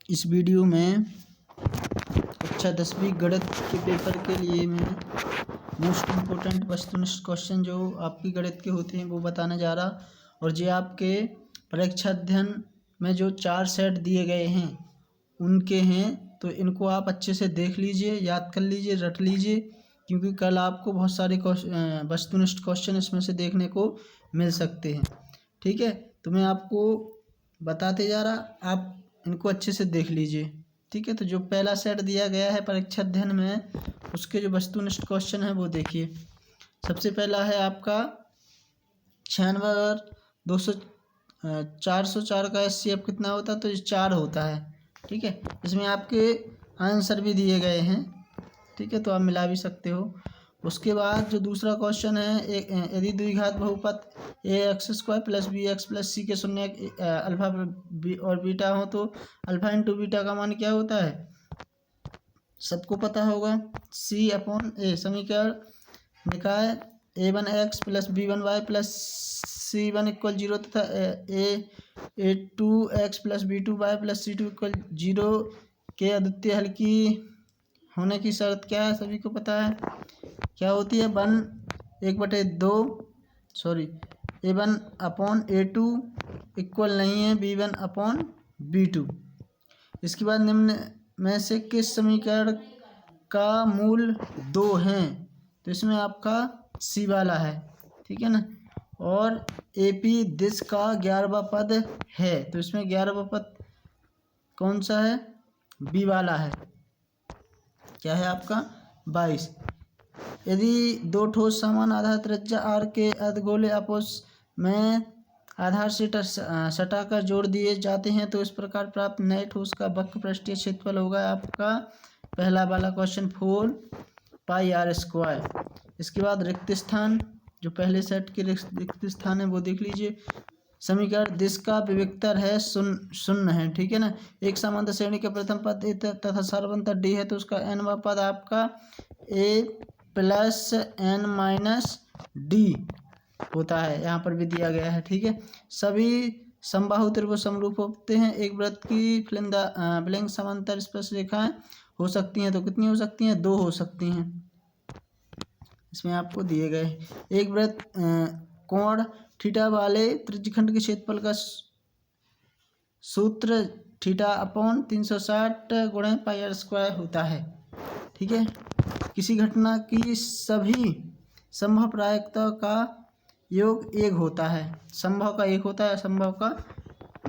इस वीडियो में कक्षा 10वीं गणित के पेपर के लिए मैं मोस्ट इम्पोर्टेंट वस्तुनिष्ठ क्वेश्चन जो आपकी गणित के होते हैं वो बताने जा रहा। और जो आपके परीक्षा अध्ययन में जो 4 सेट दिए गए हैं उनके हैं, तो इनको आप अच्छे से देख लीजिए, याद कर लीजिए, रट लीजिए, क्योंकि कल आपको बहुत सारे वस्तुनिष्ठ क्वेश्चन इसमें से देखने को मिल सकते हैं। ठीक है, तो मैं आपको बताते जा रहा, आप इनको अच्छे से देख लीजिए। ठीक है, तो जो पहला सेट दिया गया है परीक्षा अध्ययन में, उसके जो वस्तुनिष्ठ क्वेश्चन है वो देखिए। सबसे पहला है आपका 96 और 200 404 का एचसीएफ कितना होता है, तो ये 4 होता है। ठीक है, इसमें आपके आंसर भी दिए गए हैं। ठीक है, तो आप मिला भी सकते हो। उसके बाद जो दूसरा क्वेश्चन है, यदि द्विघात बहुपद ax² + bx + c के शून्य अल्फा और बीटा हो तो अल्फा इंटू बीटा का मान क्या होता है, सबको पता होगा, c/a। समीकरण निकाय a1x + b1y + c1 = 0 तथा a2x + b2y + c2 = 0 के अद्वितीय हल की होने की शर्त क्या है, सभी को पता है, क्या होती है, a1/a2 इक्वल नहीं है b1/b2। इसके बाद निम्न में से किस समीकरण का मूल 2 है, तो इसमें आपका सी वाला है। ठीक है ना, और एपी दिश का 11वां पद है, तो इसमें 11वां पद कौन सा है, बी वाला है, क्या है आपका 22। यदि 2 ठोस समान आधार त्रिज्या r के अर्धगोले आपस में आधार से सटाकर जोड़ दिए जाते हैं तो इस प्रकार प्राप्त नए ठोस का वक्र पृष्ठीय क्षेत्रफल होगा आपका पहला वाला क्वेश्चन 4πr²। इसके बाद रिक्त स्थान, जो पहले सेट के रिक्त स्थान है वो देख लीजिए। समीकरण दिश का विविक्तर है शून्य है। ठीक है ना, एक समांतर श्रेणी का प्रथम पद ए तथा सर्वंतर डी है, तो उसका nवां पद आपका a + n - d होता है, यहाँ पर भी दिया गया है। ठीक है, सभी समबाहु त्रिभुज समरूप होते हैं। एक वृत्त की विलंब समांतर स्पर्श रेखाएं हो सकती हैं, तो कितनी हो सकती हैं, 2 हो सकती हैं, इसमें आपको दिए गए। एक वृत्त कोण थीटा वाले त्रिज्यखंड के क्षेत्रफल का सूत्र θ/360 × πr² होता है। ठीक है, किसी घटना की सभी संभव प्रायिकता का योग 1 होता है, संभव का 1 होता है, असंभव का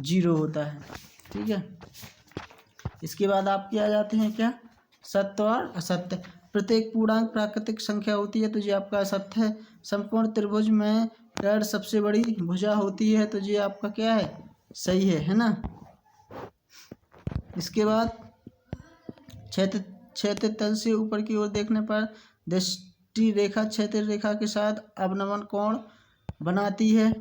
0 होता है। ठीक है, इसके बाद आपके आ जाते हैं क्या, सत्य और असत्य। प्रत्येक पूर्णांक प्राकृतिक संख्या होती है, तो ये आपका असत्य है। समकोण त्रिभुज में कैड सबसे बड़ी भुजा होती है, तो ये आपका क्या है, सही है ना। इसके बाद क्षैतिज तल से ऊपर की ओर देखने पर दृष्टि रेखा क्षैतिज रेखा के साथ अवनमन कोण बनाती है,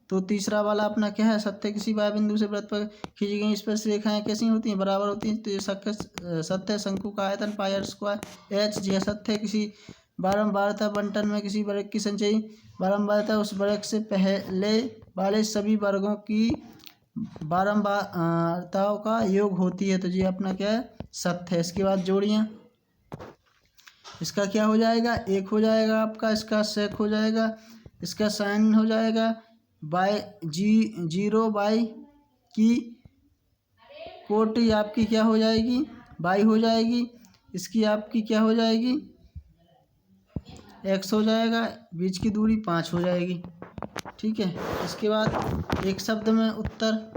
तो तीसरा वाला अपना क्या है, सत्य। किसी बाह्य बिंदु से वृत्त पर खींची गई स्पर्श रेखाएं कैसी होती हैं, बराबर होती हैं, तो ये सत्य। शंकु का आयतन πr² h, यह सत्य है। किसी बारंबारता बंटन में किसी वर्ग की संचयी बारंबारता उस वर्ग से पहले वाले सभी वर्गों की बारंबारताओं का योग होती है, तो ये अपना क्या है, सत्य है। इसके बाद जोड़ियाँ, इसका क्या हो जाएगा, 1 हो जाएगा आपका, इसका सेक हो जाएगा, इसका साइन हो जाएगा, 0 की कोटि आपकी क्या हो जाएगी, बाई हो जाएगी, इसकी आपकी क्या हो जाएगी, x हो जाएगा, बीच की दूरी 5 हो जाएगी। ठीक है, इसके बाद एक शब्द में उत्तर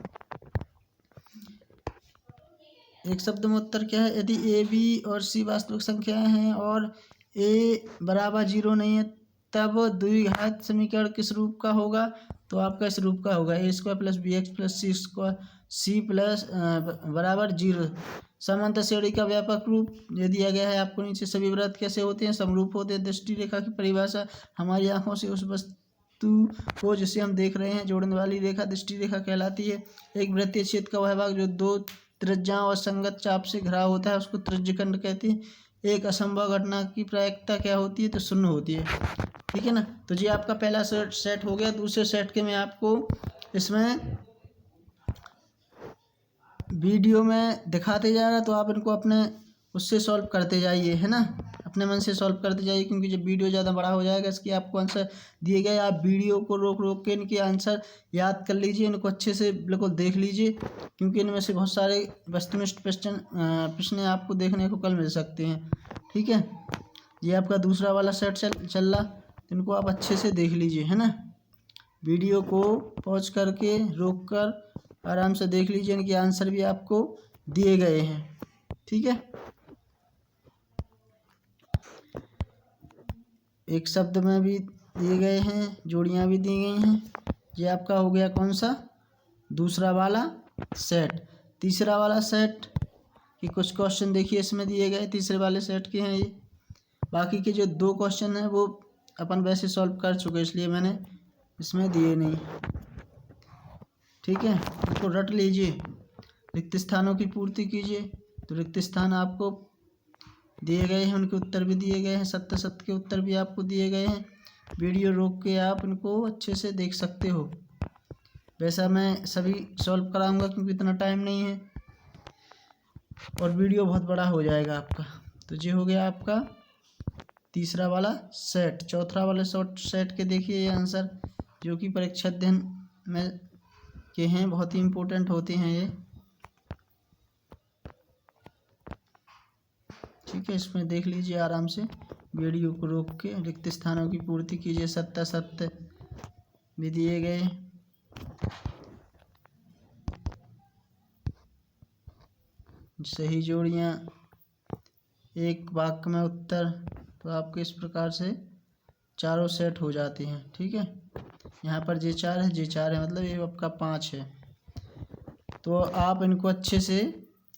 क्या है, यदि a b और c वास्तविक संख्याएं हैं और a = 0 नहीं है, तब द्विघात समीकरण किस रूप का होगा, तो आपका इस रूप का होगा, a² + bx + c = 0। समांतर श्रेणी का व्यापक रूप ये दिया गया है आपको नीचे। सभी वृत्त कैसे होते हैं, समरूप होते हैं। दृष्टि रेखा की परिभाषा, हमारी आंखों से उस वस्तु को जिसे हम देख रहे हैं जोड़ने वाली रेखा दृष्टि रेखा कहलाती है। एक वृत्तीय क्षेत्र का वह भाग जो 2 त्रिज्याओं और संगत चाप से घिरा होता है उसको त्रिज्यखंड कहते हैं। एक असंभव घटना की प्रायिकता क्या होती है, तो 0 होती है। ठीक है ना, तो ये आपका पहला सेट हो गया। दूसरे सेट के मैं आपको इसमें वीडियो में दिखाते जा रहा तो आप इनको अपने उससे सॉल्व करते जाइए, है ना, अपने मन से सॉल्व करते जाइए, क्योंकि जब वीडियो ज़्यादा बड़ा हो जाएगा इसके आपको आंसर दिए गए, आप वीडियो को रोक रोक के इनके आंसर याद कर लीजिए, इनको अच्छे से बिल्कुल देख लीजिए, क्योंकि इनमें से बहुत सारे वस्तुनिष्ठ प्रश्न आपको देखने को कल मिल सकते हैं। ठीक है, ये आपका दूसरा वाला सेट चल रहा, इनको आप अच्छे से देख लीजिए, है ना, वीडियो को पॉज करके रोक कर आराम से देख लीजिए, इनके आंसर भी आपको दिए गए हैं। ठीक है, एक शब्द में भी दिए गए हैं, जोड़ियाँ भी दी गई हैं। ये आपका हो गया कौन सा, दूसरा वाला सेट। तीसरा वाला सेट कि कुछ क्वेश्चन देखिए इसमें दिए गए तीसरे वाले सेट के हैं ये, बाकी के जो 2 क्वेश्चन हैं वो अपन वैसे सॉल्व कर चुके, इसलिए मैंने इसमें दिए नहीं। ठीक है, इसको रट लीजिए, रिक्त स्थानों की पूर्ति कीजिए, तो रिक्त स्थान आपको दिए गए हैं, उनके उत्तर भी दिए गए हैं, सत्य के उत्तर भी आपको दिए गए हैं। वीडियो रोक के आप इनको अच्छे से देख सकते हो, वैसा मैं सभी सॉल्व कराऊंगा क्योंकि इतना टाइम नहीं है और वीडियो बहुत बड़ा हो जाएगा आपका। तो ये हो गया आपका तीसरा वाला सेट। चौथा वाले सेट के देखिए ये आंसर जो कि परीक्षा अध्ययन में के हैं, बहुत ही इम्पोर्टेंट होते हैं ये। ठीक है, इसमें देख लीजिए आराम से, वीडियो को रोक के रिक्त स्थानों की पूर्ति कीजिए, सत्य भी दिए गए, सही जोड़ियाँ, एक वाक्य में उत्तर, तो आपके इस प्रकार से चारों सेट हो जाते हैं। ठीक है, यहाँ पर जे 4 है, जे 4 है, मतलब ये आपका 5 है। तो आप इनको अच्छे से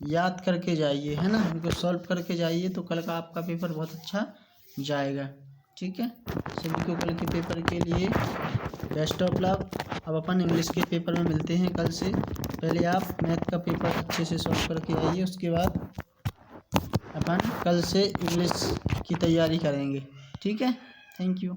याद करके जाइए, है ना, इनको सॉल्व करके जाइए, तो कल का आपका पेपर बहुत अच्छा जाएगा। ठीक है, सभी को कल के पेपर के लिए बेस्ट ऑफ लक। अब अपन इंग्लिश के पेपर में मिलते हैं कल से। पहले आप मैथ का पेपर अच्छे से सॉल्व करके आइए, उसके बाद अपन कल से इंग्लिश की तैयारी करेंगे। ठीक है, थैंक यू।